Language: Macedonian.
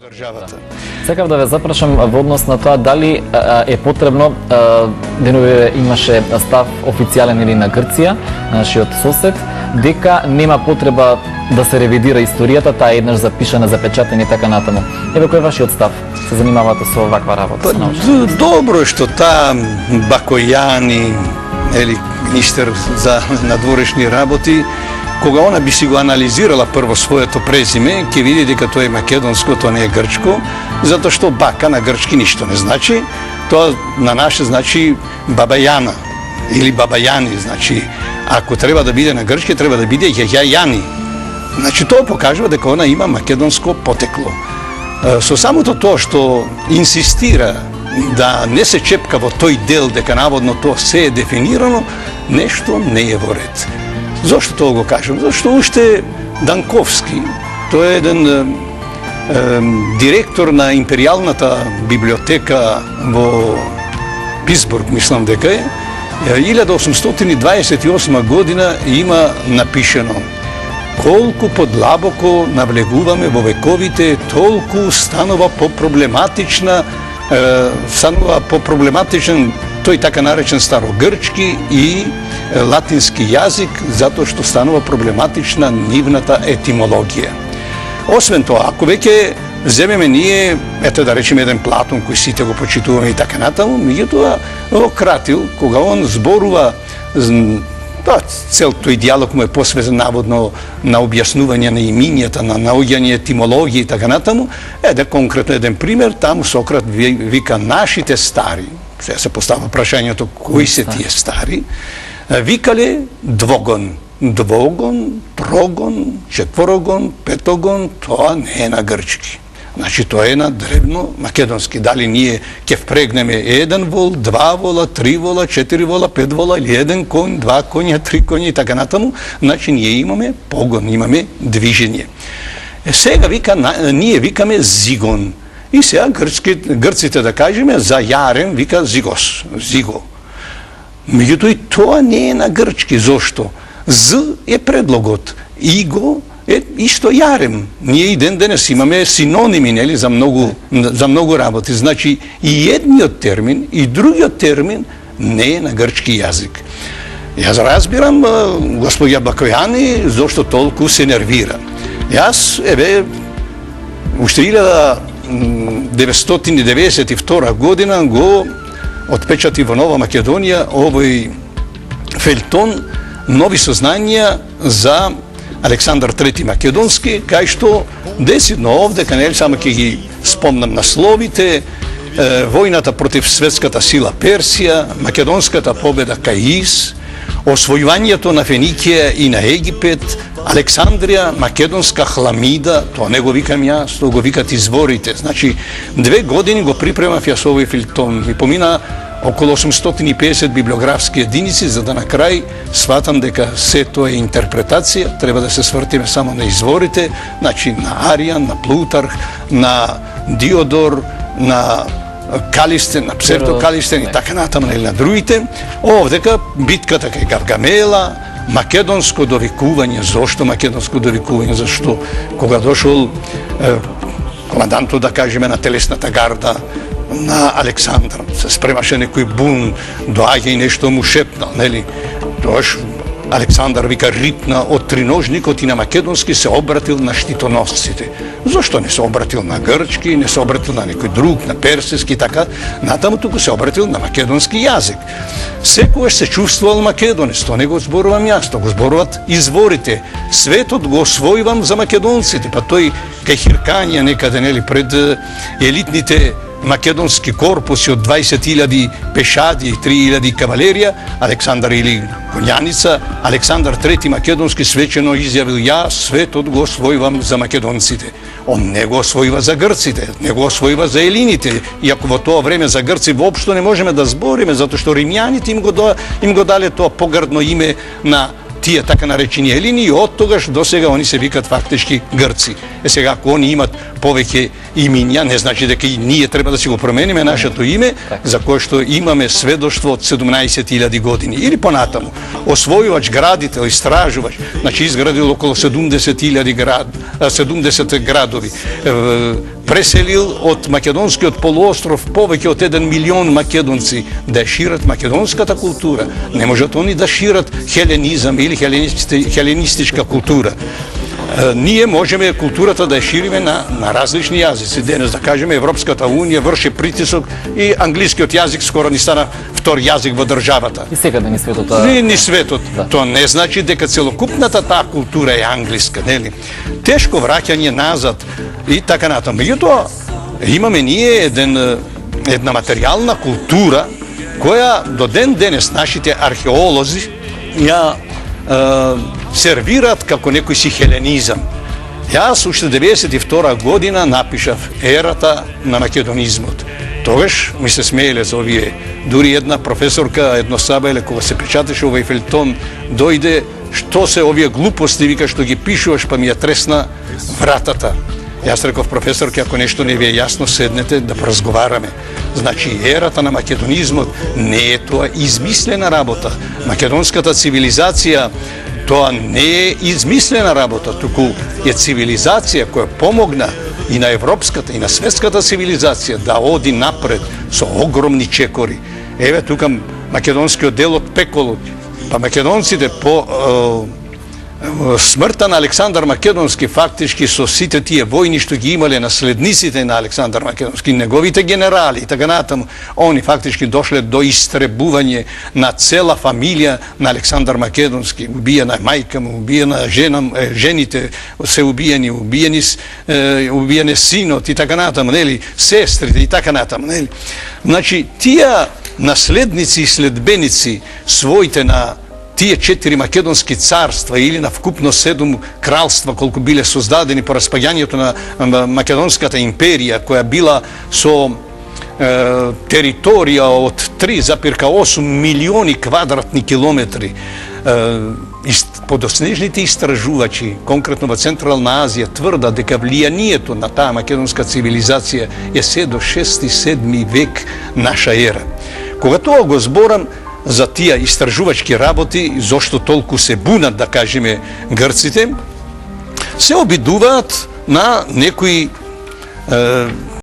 државата. Сакав да ве запрашам во однос на тоа дали е потребно, деновиве имаше став официјален или на Грција, нашиот сосед, дека нема потреба да се ревидира историјата, таа е еднаш запишана, запечатена и така натаму. Еве кој е вашиот став? Се занимавате со ваква работа? Добро е што таа Бакојани или министер за надворешни работи, кога она би си го анализирала прво своето презиме, ќе види дека тоа е македонско, тоа не е грчко, затоа што бака на грчки ништо не значи, тоа на наше значи баба Јана или баба Јани, значи ако треба да биде на грчки, треба да биде Јаја Јани. Значи тоа покажува дека она има македонско потекло. Со самото тоа што инсистира да не се чепка во тој дел дека наводно тоа се е дефинирано, нешто не е во ред. Зошто тоа го кажам? Зашто уште Данковски, тој е еден директор на империјалната библиотека во Питсбург, мислам дека е, 1828 година има напишено: колку подлабоко навлегуваме во вековите, толку станува по-проблематичен тој така наречен старогрчки и латински јазик, затоа што станува проблематична нивната етимологија. Освен тоа, ако веќе земеме ние, ето да речеме еден Платон, кој сите го почитуваме и така натаму, меѓутоа во Кратил, кога он зборува, цел тој диалог му е посветен наводно на објаснување на имињата, на наоѓање етимологија и така натаму, конкретно еден пример, таму Сократ вика нашите стари, сега се поставува прашањето кои се тие стари, викале двогон, трогон, четворогон, петогон, тоа не е на грчки. Значи тоа е на древно македонски. Дали ние ќе впрегнеме еден вол, два вола, три вола, четири вола, пет вола или еден конј, два коња, три коња и така натаму, значи ние имаме погон, имаме движење. Сега ние викаме зигон. И сега грците да кажеме за јарен вика зиго. Меѓутоа и тоа не е на грчки. Зошто? З е предлогот. Иго е исто јарем. Ние и ден денес имаме синоними, нели, за многу работи. Значи и едниот термин и другиот термин не е на грчки јазик. Јас разбирам господја Бакојани зошто толку се нервира. Јас, уште 1992 година го отпечати во Нова Македонија овој фелтон нови сознанија за Александар III Македонски, кај што десидно овде, кај само ќе ги спомнам насловите: војната против светската сила Персија, македонската победа кај Ис, освојувањето на Феникија и на Египет, Александрија, македонска хламида, тоа не го викам јас, тоа го викат изворите. Значи, 2 години го припремав јас овој филтон. Ми помина околу 850 библиографски единици, за да на крај сватам дека се тоа е интерпретација, треба да се свртиме само на изворите, значи на Аријан, на Плутарх, на Диодор, на Калистен, на Псевдокалистен и така натаму, или на другите. Овдека битката кај Гавгамела, македонско довикување. Зошто македонско довикување? Зашто кога дошол командантот, да кажеме, на телесната гарда на Александар, се спремаше некој бун, доаѓа и нешто му шепнал, нели? Тоаш Александар вика рипна од триножникот и на македонски се обратил на штитоносците. Зошто не се обратил на грчки, не се обратил на некој друг, на персиски, така натаму, туку се обратил на македонски јазик. Секогаш се чувствувал македонец, тоа не го зборувам јас, тоа го зборуват изворите. Светот го освојувам за македонците, па тој кај Хирканија некаде, нели, пред елитните македонски корпуси од 20.000 пешади и 3.000 кавалерија, Александар или конјаница, Александар III Македонски свечено изјавил: ја светот го освојувам за македонците. Он не го освојува за грците, не го освојува за елините, иако во тоа време за грци воопшто не можеме да збориме, затоа што римјаните им го дале тоа погрдно име на тие така наречени елини и од тогаш до сега они се викат фактички грци. сега, ако они имат повеќе имиња, не значи дека и ние треба да си го промениме нашето име, за кое што имаме сведоштво од 17.000 години. Или понатаму, освојувач, градител, истражувач, значи изградил околу 70 градови, преселил од македонскиот полуостров повеќе од 1 милион македонци да шират македонската култура. Не можат они да шират хеленизам или хеленистичка култура. Ние можеме културата да ја шириме на различни јазици. Денес, да кажеме, Европската унија врши притисок и англискиот јазик скоро ни стана втор јазик во државата. И секаде ни светот. Ни светот. Да. Тоа не значи дека целокупната таа култура е англиска, нели? Тешко враќање назад и така натаму. Меѓутоа, имаме ние една материјална култура која до ден денес нашите археолози ја сервираат како некој си хеленизам. Јас уште 92 година напишав ерата на македонизмот. Тогаш ми се смееле за овие. Дури една професорка, едно сабајле, кога се печатеше овој фелтон, дојде, што се овие глупости, вика, што ги пишуваш, па ми ја тресна вратата. Јас реков, професорке, ако нешто не ви е јасно, седнете да поразговараме. Значи, ерата на македонизмот не е тоа измислена работа. Македонската цивилизација, тоа не е измислена работа, туку е цивилизација која помогна и на европската и на светската цивилизација да оди напред со огромни чекори. Еве тука македонскиот дел од пеколот. Па македонците по смртта на Александар Македонски, фактички со сите тие војни што ги имале наследниците на Александар Македонски, неговите генерали и така натаму, они фактички дошле до истребување на цела фамилија на Александар Македонски. Убиена мајка му, убиена жените се убиени, убиене синот и така натаму, нели, сестрите и така натаму, нели. Значи, тие наследници и следбеници своите на тие 4 македонски царства или на вкупно 7 кралства колку биле создадени по распаѓањето на македонската империја, која била со територија од 3,8 милиони квадратни километри. Подоснежните истражувачи, конкретно во Централна Азија, тврда дека влијанието на таа македонска цивилизација е се до 6-7 век наша ера. Кога тоа го зборам за тие истражувачки работи, зошто толку се бунат, да кажеме, грците, се обидуваат на некои